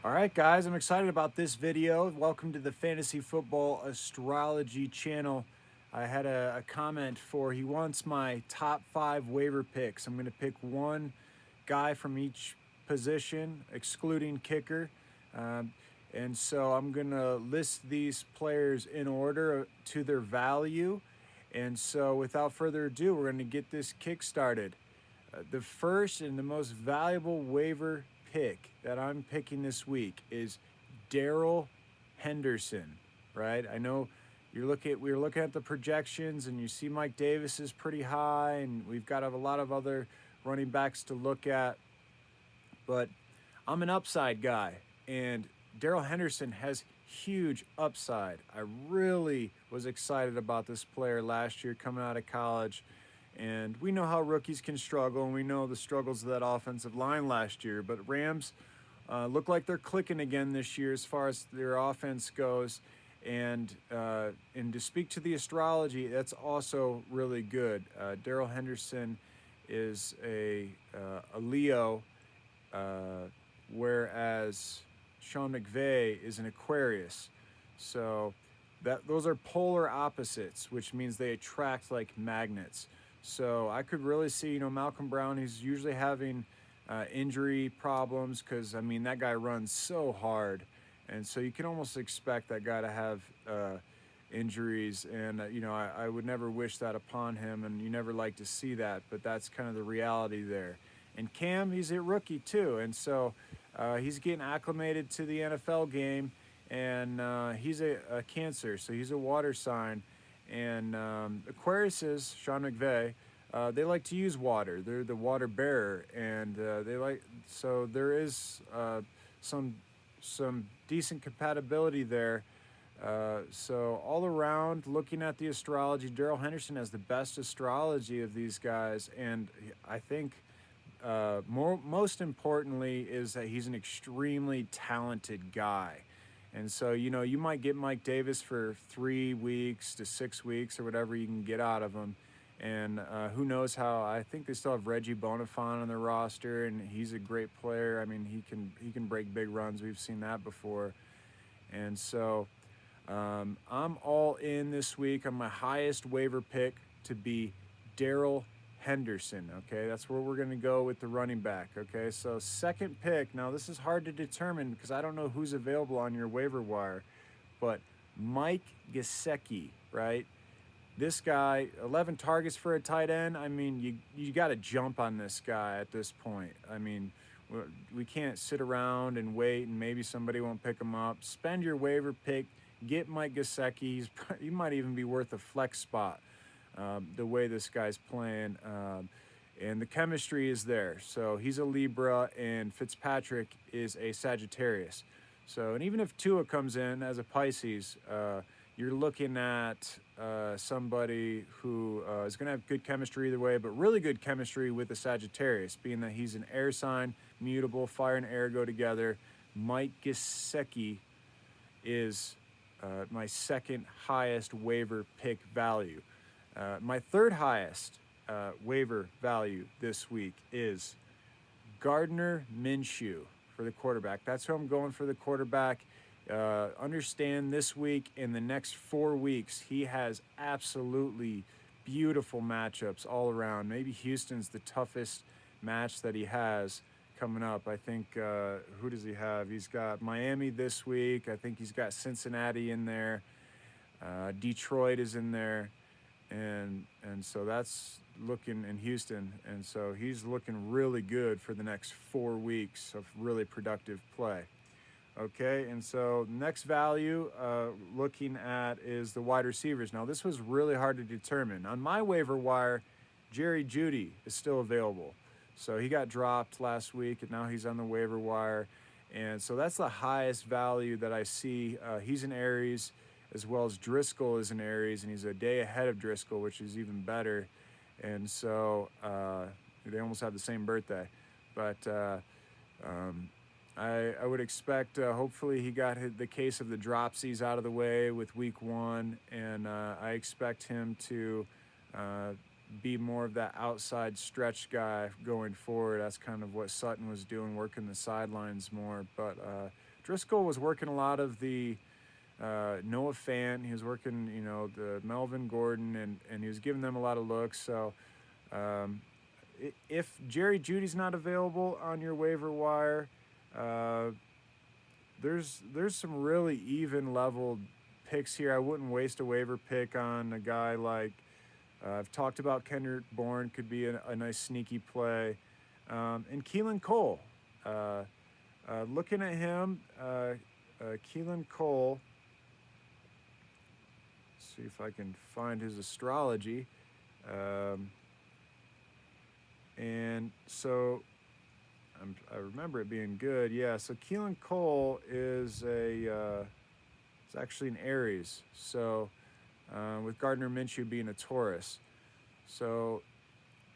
All right, guys, I'm excited about this video. Welcome to the Fantasy Football Astrology channel. I had a comment for he wants my top 5 waiver picks. I'm going to pick one guy from each position, excluding kicker. And so I'm going to list these players in order to their value. And so without further ado, we're going to get this kick started. The first and the most valuable waiver pick that I'm picking this week is Darrell Henderson, right? I know we were looking at the projections and you see Mike Davis is pretty high and we've got a lot of other running backs to look at, but I'm an upside guy and Darrell Henderson has huge upside. I really was excited about this player last year coming out of college. And we know how rookies can struggle, and we know the struggles of that offensive line last year. But Rams look like they're clicking again this year as far as their offense goes. And to speak to the astrology, that's also really good. Darrell Henderson is a Leo, whereas Sean McVay is an Aquarius. So those are polar opposites, which means they attract like magnets. So I could really see, Malcolm Brown, he's usually having injury problems because, I mean, that guy runs so hard. And so you can almost expect that guy to have injuries. And, I would never wish that upon him. And you never like to see that. But that's kind of the reality there. And Cam, he's a rookie too. And so he's getting acclimated to the NFL game. And he's a Cancer, so he's a water sign. And Aquariuses, Sean McVay, they like to use water. They're the water bearer, and so there is some decent compatibility there. So all around, looking at the astrology, Darrell Henderson has the best astrology of these guys, and I think most importantly is that he's an extremely talented guy. And so, you might get Mike Davis for 3 weeks to 6 weeks or whatever you can get out of him. And who knows how, I think they still have Reggie Bonifant on their roster, and he's a great player. I mean, he can break big runs. We've seen that before. And so I'm all in this week on my highest waiver pick to be Darrell Henderson, okay? That's where we're going to go with the running back, okay? So second pick, now this is hard to determine because I don't know who's available on your waiver wire, but Mike Gesicki, right? This guy, 11 targets for a tight end. I mean, you got to jump on this guy at this point. I mean, we can't sit around and wait and maybe somebody won't pick him up. Spend your waiver pick, get Mike Gesicki. He might even be worth a flex spot. The way this guy's playing, and the chemistry is there. So he's a Libra, and Fitzpatrick is a Sagittarius. So, and even if Tua comes in as a Pisces, you're looking at somebody who is going to have good chemistry either way, but really good chemistry with the Sagittarius, being that he's an air sign, mutable, fire and air go together. Mike Gesicki is my second highest waiver pick value. My third highest waiver value this week is Gardner Minshew for the quarterback. That's who I'm going for the quarterback. Understand this week and the next 4 weeks, he has absolutely beautiful matchups all around. Maybe Houston's the toughest match that he has coming up. I think, who does he have? He's got Miami this week. I think he's got Cincinnati in there. Detroit is in there. And so that's looking in Houston. And so he's looking really good for the next 4 weeks of really productive play. Okay, and so next value looking at is the wide receivers. Now, this was really hard to determine. On my waiver wire, Jeudy is still available. So he got dropped last week, and now he's on the waiver wire. And so that's the highest value that I see. He's in Aries, as well as Driscoll is in Aries, and he's a day ahead of Driscoll, which is even better. And so they almost have the same birthday. But I would expect, hopefully he got the case of the dropsies out of the way with week 1, and I expect him to be more of that outside stretch guy going forward. That's kind of what Sutton was doing, working the sidelines more. But Driscoll was working a lot of the Noah Fant. He was working, the Melvin Gordon, and he was giving them a lot of looks. So if Jerry Jeudy's not available on your waiver wire, there's some really even leveled picks here. I wouldn't waste a waiver pick on a guy like I've talked about. Kendrick Bourne could be a nice sneaky play, and Keelan Cole. Looking at him, Keelan Cole. See if I can find his Astrology. And so I remember it being good. Yeah, so Keelan Cole is it's actually an Aries. So with Gardner Minshew being a Taurus. So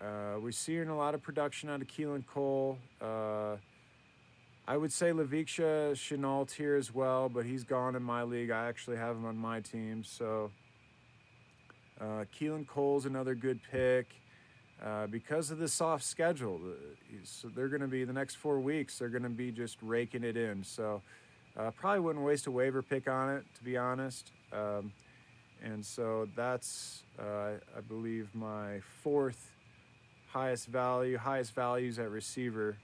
we're seeing a lot of production out of Keelan Cole. I would say Laviksha Shenault here as well, but he's gone in my league. I actually have him on my team. So Keelan Cole's another good pick. Because of the soft schedule, so they're going to be the next 4 weeks. They're going to be just raking it in. So probably wouldn't waste a waiver pick on it, to be honest. And so that's, I believe, my fourth highest values at receiver.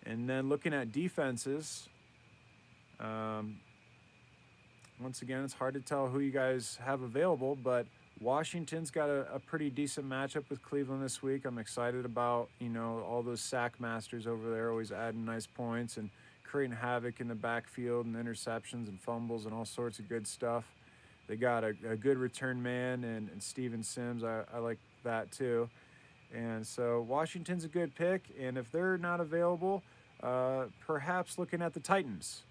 And then looking at defenses, once again, it's hard to tell who you guys have available, but Washington's got a pretty decent matchup with Cleveland this week. I'm excited about, all those sack masters over there always adding nice points and creating havoc in the backfield and interceptions and fumbles and all sorts of good stuff. They got a good return man and Steven Sims. I like that too. And so Washington's a good pick. And if they're not available, perhaps looking at the Titans.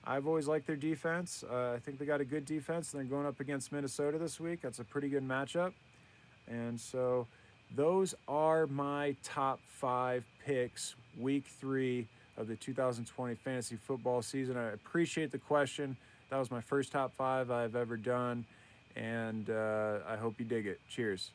I've always liked their defense. I think they got a good defense. They're going up against Minnesota this week. That's a pretty good matchup. And so those are my top 5 picks, week 3 of the 2020 fantasy football season. I appreciate the question. That was my first top 5 I've ever done. And I hope you dig it. Cheers.